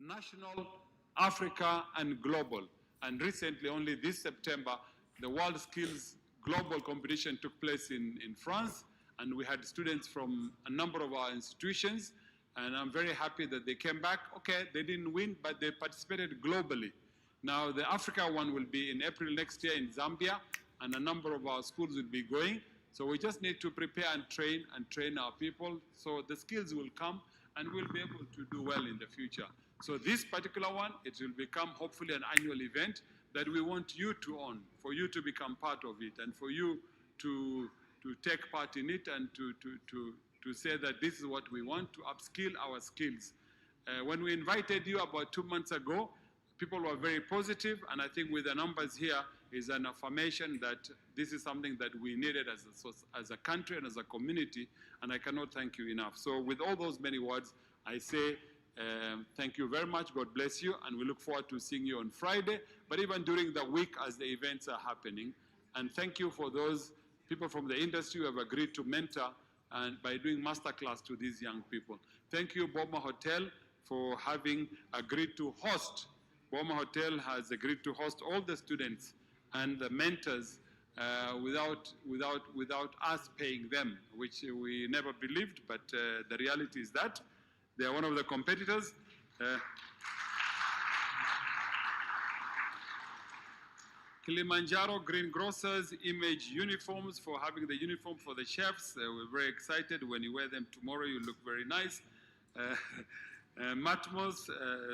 national, Africa, and global. And recently, only this September, the World Skills Global Competition took place in France, and we had students from a number of our institutions, and I'm very happy that they came back. Okay, they didn't win, but they participated globally. Now, the Africa one will be in April next year in Zambia, and a number of our schools will be going. So we just need to prepare and train our people, so the skills will come, and we'll be able to do well in the future. So this particular one, it will become hopefully an annual event that we want you to own, for you to become part of it, and for you to take part in it, and to say that this is what we want, to upskill our skills. When we invited you about 2 months ago, people were very positive, and I think with the numbers here is an affirmation that this is something that we needed as a country and as a community, and I cannot thank you enough. So with all those many words, I say thank you very much, God bless you, and we look forward to seeing you on Friday, but even during the week as the events are happening. And thank you for those people from the industry who have agreed to mentor and by doing masterclass to these young people. Thank you, Boma Hotel, for having agreed to host. Boma Hotel has agreed to host all the students and the mentors without us paying them, which we never believed, but the reality is that they are one of the competitors. Kilimanjaro Greengrocers Image Uniforms for having the uniform for the chefs. We're very excited. When you wear them tomorrow, you look very nice. Matmos,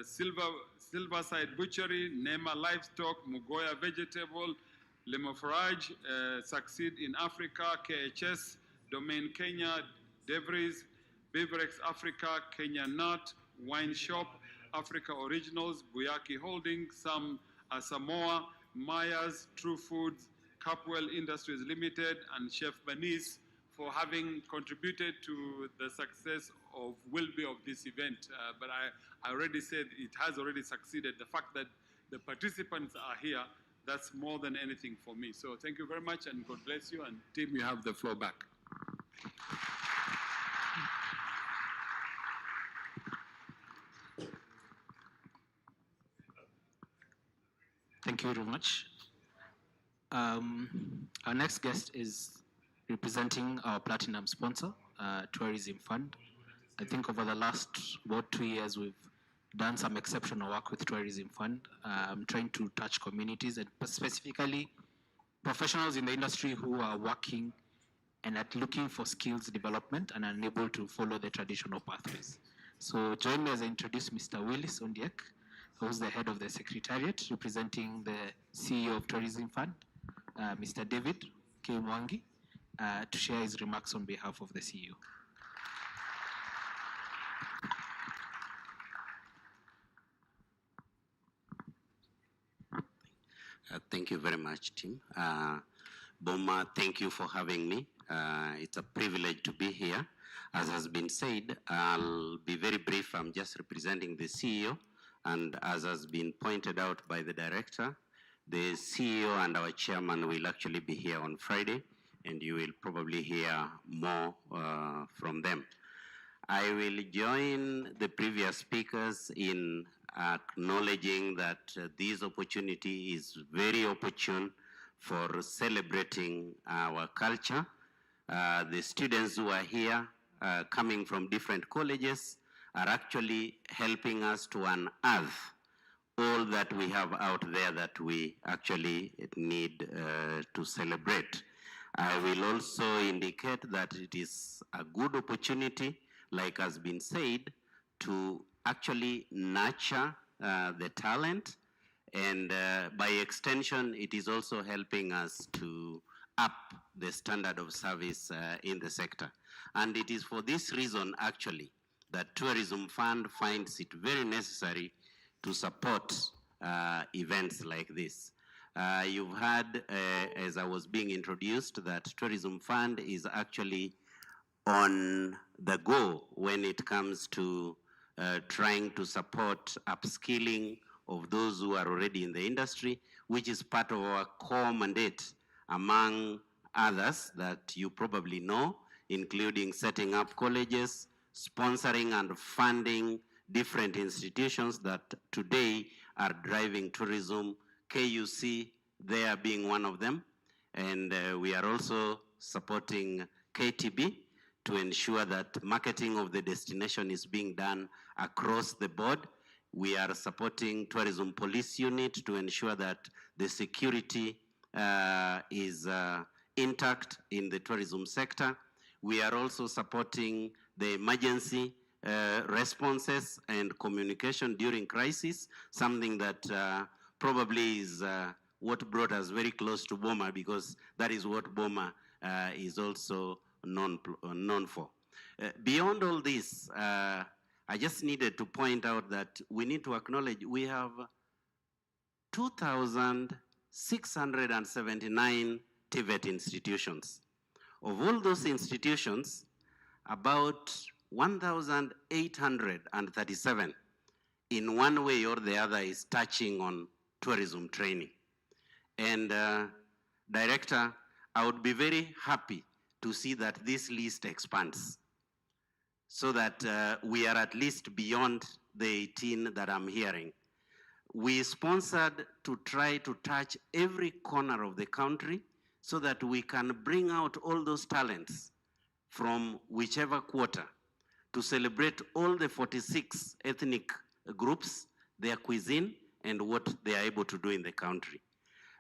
Silverside Butchery, Nema Livestock, Mugoya Vegetable, Lemofarage, Succeed in Africa, KHS, Domain Kenya, Devries, Beverex Africa, Kenya Nut, Wine Shop, Africa Originals, Buyaki Holding, Samoa, Myers, True Foods, Capwell Industries Limited, and Chef Banis for having contributed to the success of will-be of this event. But I already said it has already succeeded. The fact that the participants are here, that's more than anything for me. So thank you very much, and God bless you. And team, you have the floor back. Thank you very much. Our next guest is representing our platinum sponsor, Tourism Fund. I think over the last about 2 years, we've done some exceptional work with Tourism Fund, trying to touch communities and specifically professionals in the industry who are working and at looking for skills development and are unable to follow the traditional pathways. So join me as I introduce Mr. Willis Ondiek, who's the head of the Secretariat, representing the CEO of Tourism Fund, Mr. David K. Mwangi, to share his remarks on behalf of the CEO. Thank you very much, Tim. Boma, thank you for having me. It's a privilege to be here. As has been said, I'll be very brief. I'm just representing the CEO. And as has been pointed out by the director, the CEO and our chairman will actually be here on Friday, and you will probably hear more from them. I will join the previous speakers in acknowledging that this opportunity is very opportune for celebrating our culture. The students who are here coming from different colleges are actually helping us to unearth all that we have out there that we actually need to celebrate. I will also indicate that it is a good opportunity, like has been said, to actually nurture the talent, and by extension, it is also helping us to up the standard of service in the sector. And it is for this reason, actually, that Tourism Fund finds it very necessary to support events like this. You've heard, as I was being introduced, that Tourism Fund is actually on the go when it comes to trying to support upskilling of those who are already in the industry, which is part of our core mandate, among others that you probably know, including setting up colleges, sponsoring and funding different institutions that today are driving tourism, KUC, there being one of them. And we are also supporting KTB to ensure that marketing of the destination is being done across the board. We are supporting Tourism Police Unit to ensure that the security is intact in the tourism sector. We are also supporting the emergency responses and communication during crisis, something that probably is what brought us very close to Boma, because that is what Boma is also known for. Beyond all this, I just needed to point out that we need to acknowledge we have 2,679 TVET institutions. Of all those institutions, about 1,837 in one way or the other is touching on tourism training. And Director, I would be very happy to see that this list expands so that we are at least beyond the 18 that I'm hearing. We sponsored to try to touch every corner of the country so that we can bring out all those talents from whichever quarter to celebrate all the 46 ethnic groups, their cuisine, and what they are able to do in the country.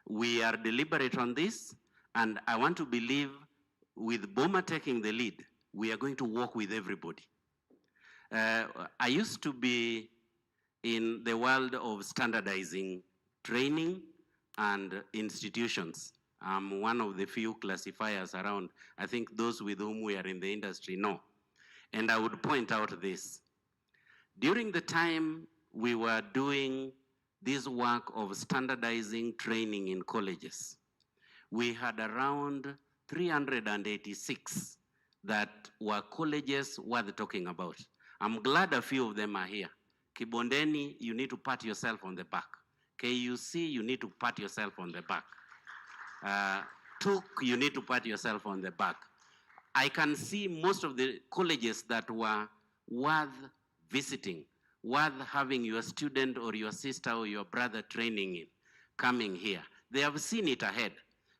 We are deliberate on this, and I want to believe with Boma taking the lead, we are going to work with everybody. I used to be in the world of standardizing training and institutions. I'm one of the few classifiers around. I think those with whom we are in the industry know. And I would point out this. During the time we were doing this work of standardizing training in colleges, we had around 386 that were colleges worth talking about. I'm glad a few of them are here. Kibondeni, you need to pat yourself on the back. KUC, you need to pat yourself on the back. TUC, you need to pat yourself on the back. I can see most of the colleges that were worth visiting, worth having your student or your sister or your brother training in, coming here. They have seen it ahead,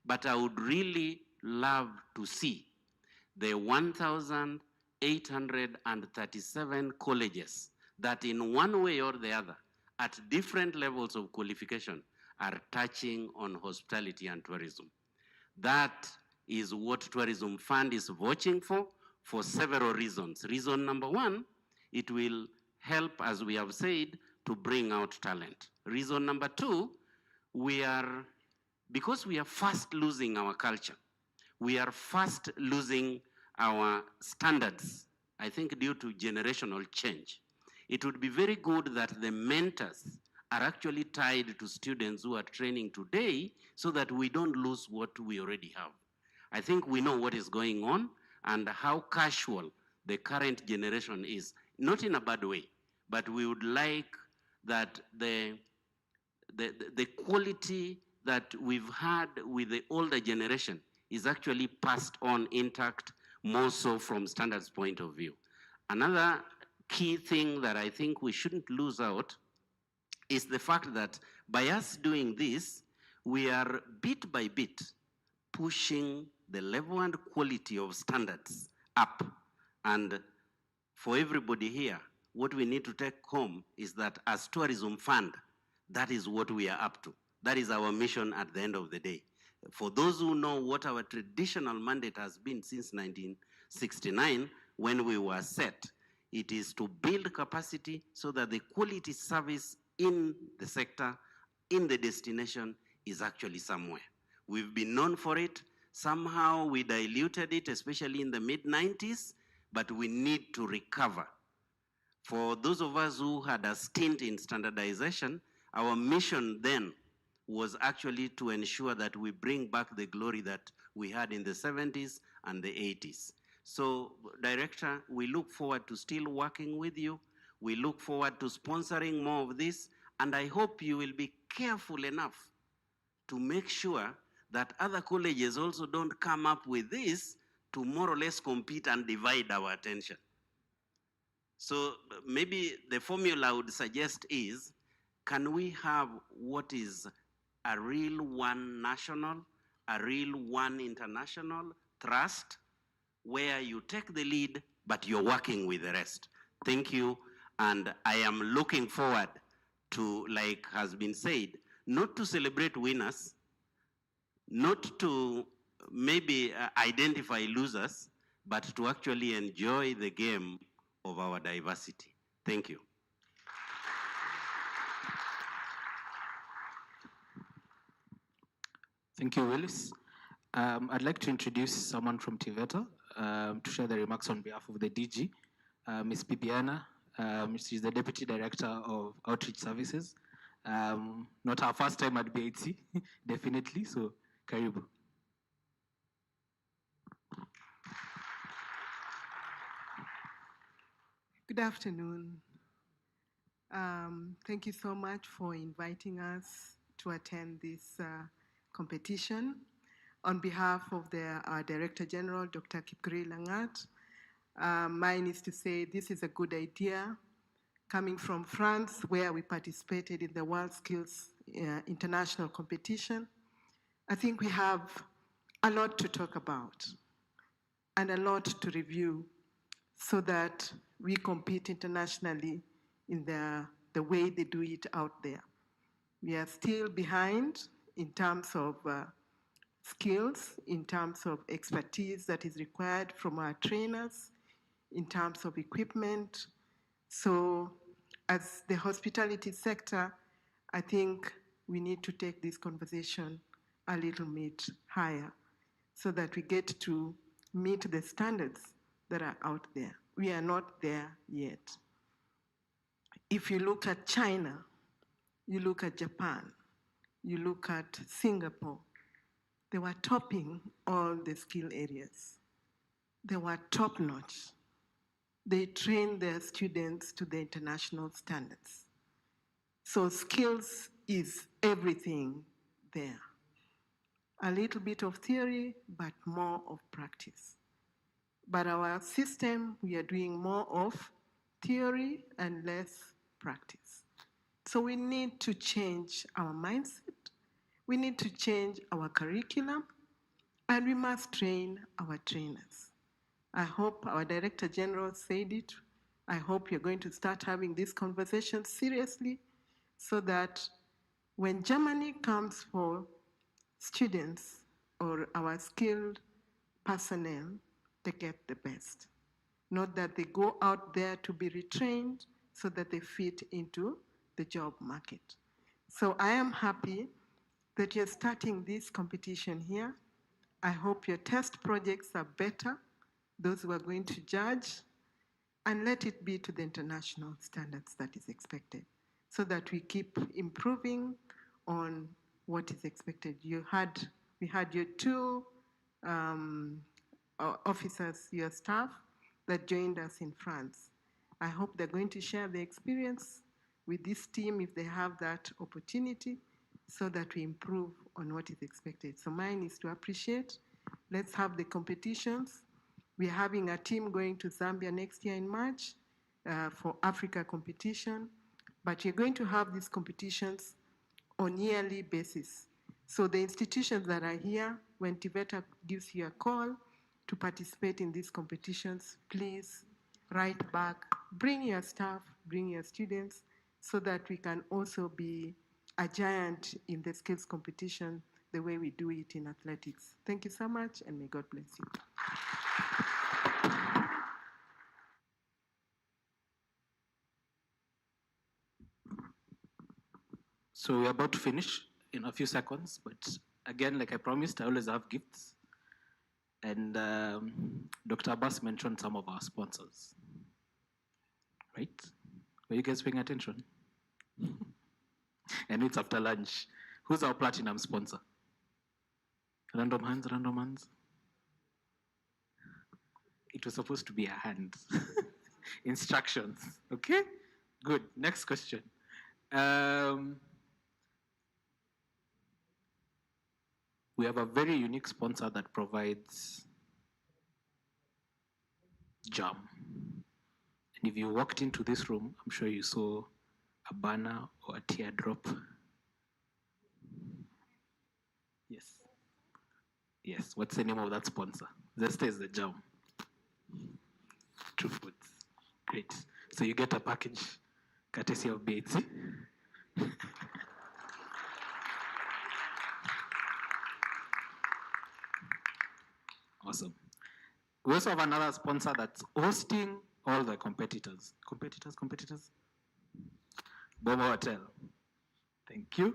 but I would really love to see the 1,837 colleges that in one way or the other, at different levels of qualification, are touching on hospitality and tourism. That is what Tourism Fund is watching for several reasons. Reason number one, it will help, as we have said, to bring out talent. Reason number two, because we are fast losing our culture, we are fast losing our standards, I think due to generational change. It would be very good that the mentors are actually tied to students who are training today so that we don't lose what we already have. I think we know what is going on and how casual the current generation is, not in a bad way, but we would like that the quality that we've had with the older generation is actually passed on intact, more so from standards point of view. Another key thing that I think we shouldn't lose out is the fact that by us doing this, we are bit by bit pushing the level and quality of standards up. And for everybody here, what we need to take home is that as Tourism Fund, that is what we are up to. That is our mission at the end of the day. For those who know what our traditional mandate has been since 1969, when we were set, it is to build capacity so that the quality service in the sector, in the destination, is actually somewhere. We've been known for it. Somehow we diluted it, especially in the mid-90s, but we need to recover. For those of us who had a stint in standardization, our mission then was actually to ensure that we bring back the glory that we had in the 70s and the 80s. So, Director, we look forward to still working with you. We look forward to sponsoring more of this, and I hope you will be careful enough to make sure that other colleges also don't come up with this to more or less compete and divide our attention. So maybe the formula I would suggest is, can we have what is a real one national, a real one international trust, where you take the lead, but you're working with the rest. Thank you, and I am looking forward to, like has been said, not to celebrate winners, not to maybe identify losers, but to actually enjoy the game of our diversity. Thank you. Thank you, Willis. I'd like to introduce someone from TETA to share the remarks on behalf of the DG, Ms. Bibiana. She's the Deputy Director of Outreach Services. Not our first time at BHC, definitely, so karibu. Good afternoon. Thank you so much for inviting us to attend this competition. On behalf of our Director General, Dr. Kipkirui Langat, mine is to say this is a good idea. Coming from France, where we participated in the World Skills International Competition, I think we have a lot to talk about and a lot to review so that we compete internationally in the way they do it out there. We are still behind in terms of skills, in terms of expertise that is required from our trainers, in terms of equipment. So as the hospitality sector, I think we need to take this conversation a little bit higher so that we get to meet the standards that are out there. We are not there yet. If you look at China, you look at Japan, you look at Singapore, they were topping all the skill areas. They were top-notch. They trained their students to the international standards. So skills is everything there. A little bit of theory, but more of practice. But our system, we are doing more of theory and less practice. So we need to change our mindset. We need to change our curriculum, and we must train our trainers. I hope our Director General said it. I hope you're going to start having this conversation seriously so that when Germany comes for students or our skilled personnel, they get the best. Not that they go out there to be retrained so that they fit into the job market. So I am happy that you're starting this competition here. I hope your test projects are better, those who are going to judge, and let it be to the international standards that is expected so that we keep improving on what is expected. We had your two officers, your staff, that joined us in France. I hope they're going to share their experience with this team if they have that opportunity so that we improve on what is expected. So mine is to appreciate. Let's have the competitions. We're having a team going to Zambia next year in March for Africa competition, but you're going to have these competitions on yearly basis. So the institutions that are here, when TETA gives you a call to participate in these competitions, please write back, bring your staff, bring your students, so that we can also be a giant in the skills competition the way we do it in athletics. Thank you so much, and may God bless you. So we're about to finish in a few seconds, but again, like I promised, I always have gifts. And Dr. Abbas mentioned some of our sponsors, right? Were you guys paying attention? And it's after lunch. Who's our platinum sponsor? Random hands, random hands. It was supposed to be a hand. Instructions, okay? Good, next question. We have a very unique sponsor that provides jam. And if you walked into this room, I'm sure you saw a banner or a teardrop. Yes. Yes. What's the name of that sponsor? Zesta is the jam. True Foods. Great. So you get a package courtesy of BHC. Awesome. We also have another sponsor that's hosting all the competitors. Competitors? Boma Hotel. Thank you.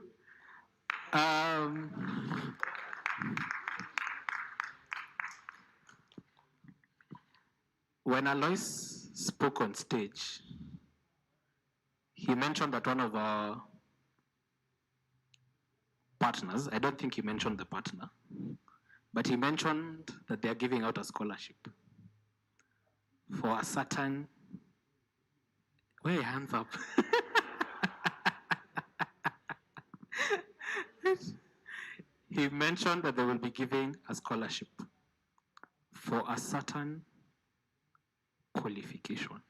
When Alois spoke on stage, he mentioned that one of our partners, I don't think he mentioned the partner, but he mentioned that they're giving out a scholarship for a certain, where your hands up? He mentioned that they will be giving a scholarship for a certain qualification.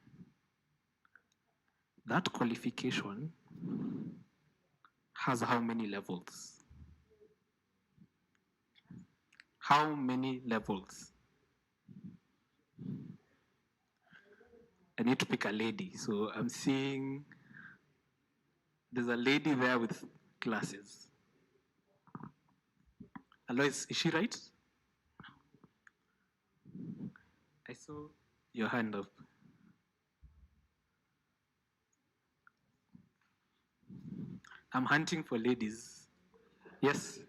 That qualification has how many levels? How many levels? I need to pick a lady. So I'm seeing there's a lady there with glasses. Alois, is she right? I saw your hand up. I'm hunting for ladies. Yes?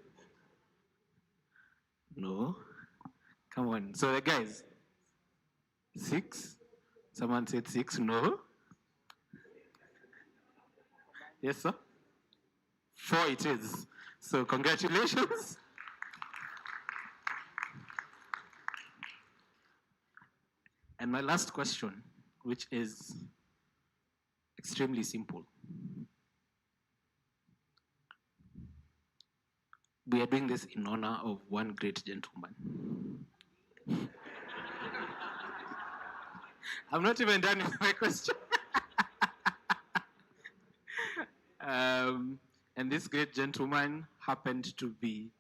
No? Come on. So the guys, 6? Someone said 6. No? Yes, sir? 4 it is. So congratulations. And my last question, which is extremely simple. We are doing this in honor of one great gentleman. I'm not even done with my question. And this great gentleman happened to be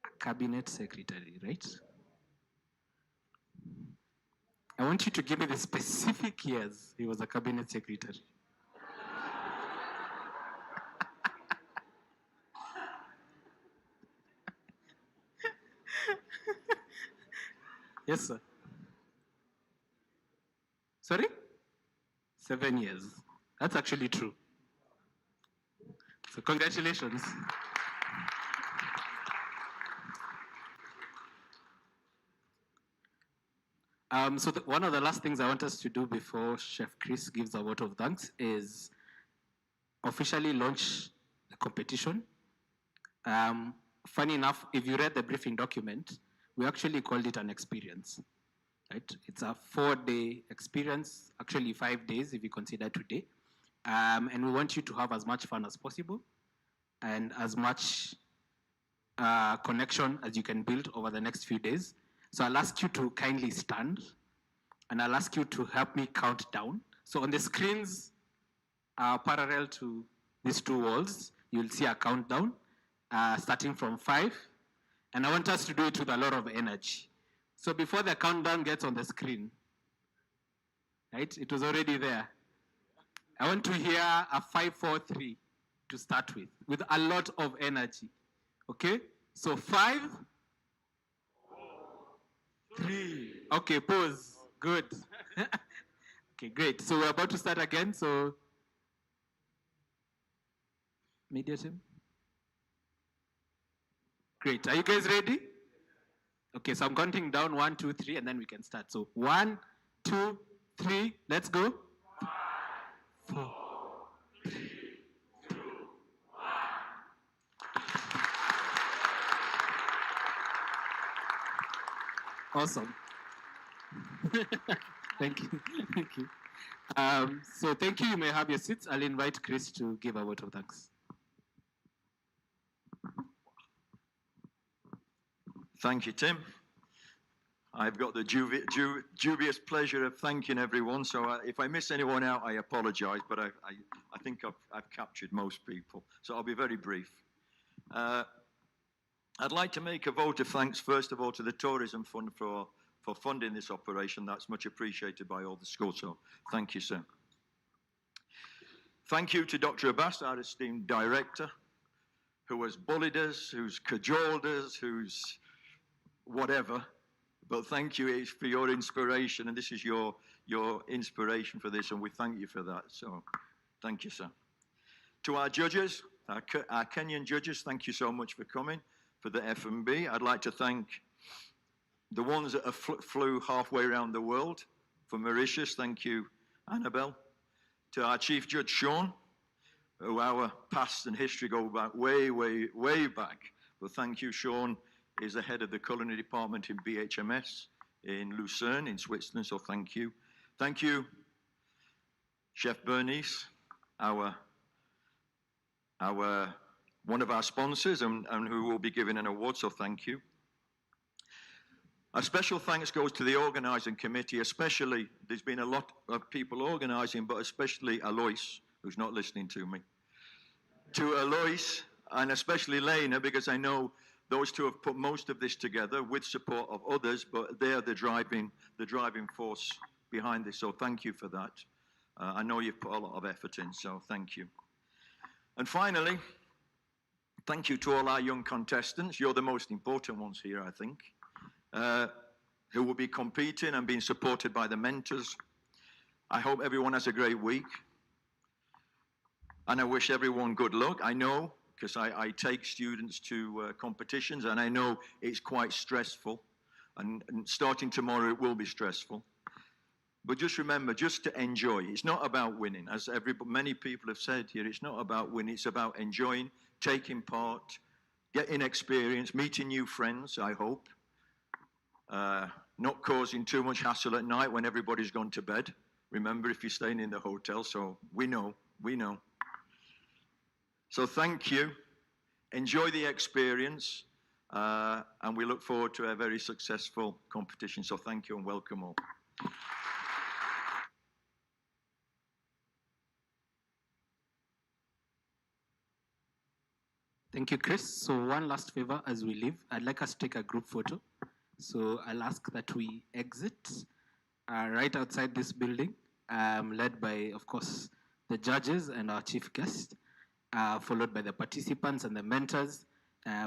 a cabinet secretary, right? I want you to give me the specific years he was a cabinet secretary. Yes, sir. Sorry? 7 years. That's actually true. So congratulations. So one of the last things I want us to do before Chef Chris gives a vote of thanks is officially launch the competition. Funny enough, if you read the briefing document, we actually called it an experience. Right? It's a 4-day experience, actually 5 days if you consider today. And we want you to have as much fun as possible and as much connection as you can build over the next few days. So I'll ask you to kindly stand, and I'll ask you to help me count down. So on the screens parallel to these 2 walls, you'll see a countdown starting from 5. And I want us to do it with a lot of energy. So before the countdown gets on the screen, right, it was already there. I want to hear a 5, 4, 3 to start with a lot of energy. Okay? So 5, 3. Okay, pause. Good. Okay, great. So we're about to start again. So, media team. Great. Are you guys ready? Okay, so I'm counting down 1, 2, 3, and then we can start. So 1, 2, 3. Let's go. 5, 4, 3, 2, 1. Awesome. Thank you. Thank you. So thank you. You may have your seats. I'll invite Chris to give a vote of thanks. Thank you, Tim. I've got the dubious pleasure of thanking everyone. So if I miss anyone out, I apologize, but I think I've captured most people. So I'll be very brief. I'd like to make a vote of thanks, first of all, to the Tourism Fund for funding this operation. That's much appreciated by all the schools. So thank you, sir. Thank you to Dr. Abbas, our esteemed director, who has bullied us, who's cajoled us, who's whatever. But thank you for your inspiration, and this is your inspiration for this, and we thank you for that. So thank you, sir. To our judges, our Kenyan judges, thank you so much for coming for the F&B. I'd like to thank the ones that flew halfway around the world. For Mauritius, thank you, Annabelle. To our Chief Judge, Sean, who our past and history go back way, way, way back. But thank you, Sean is the head of the culinary department in BHMS in Lucerne, in Switzerland, so thank you. Thank you, Chef Bernice, one of our sponsors and who will be giving an award, so thank you. A special thanks goes to the organizing committee, especially, there's been a lot of people organizing, but especially Alois, who's not listening to me. To Alois, and especially Lena, because I know those two have put most of this together with support of others, but they're the driving force behind this, so thank you for that. I know you've put a lot of effort in, so thank you. And finally, thank you to all our young contestants. You're the most important ones here, I think, who will be competing and being supported by the mentors. I hope everyone has a great week. And I wish everyone good luck. I know, because I take students to competitions, and I know it's quite stressful. And starting tomorrow, it will be stressful. But just remember, just to enjoy. It's not about winning. As many people have said here, it's not about winning. It's about enjoying, taking part, getting experience, meeting new friends, I hope. Not causing too much hassle at night when everybody's gone to bed. Remember, if you're staying in the hotel, so we know. So thank you. Enjoy the experience. And we look forward to a very successful competition. So thank you and welcome all. Thank you, Chris. So one last favor as we leave, I'd like us to take a group photo. So I'll ask that we exit right outside this building, led by, of course, the judges and our chief guest, followed by the participants and the mentors.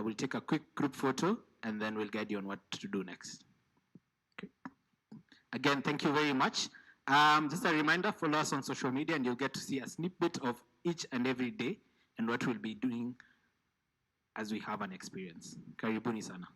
We'll take a quick group photo, and then we'll guide you on what to do next. Okay. Again, thank you very much. Just a reminder, follow us on social media, and you'll get to see a snippet of each and every day and what we'll be doing as we have an experience. Karibuni sana.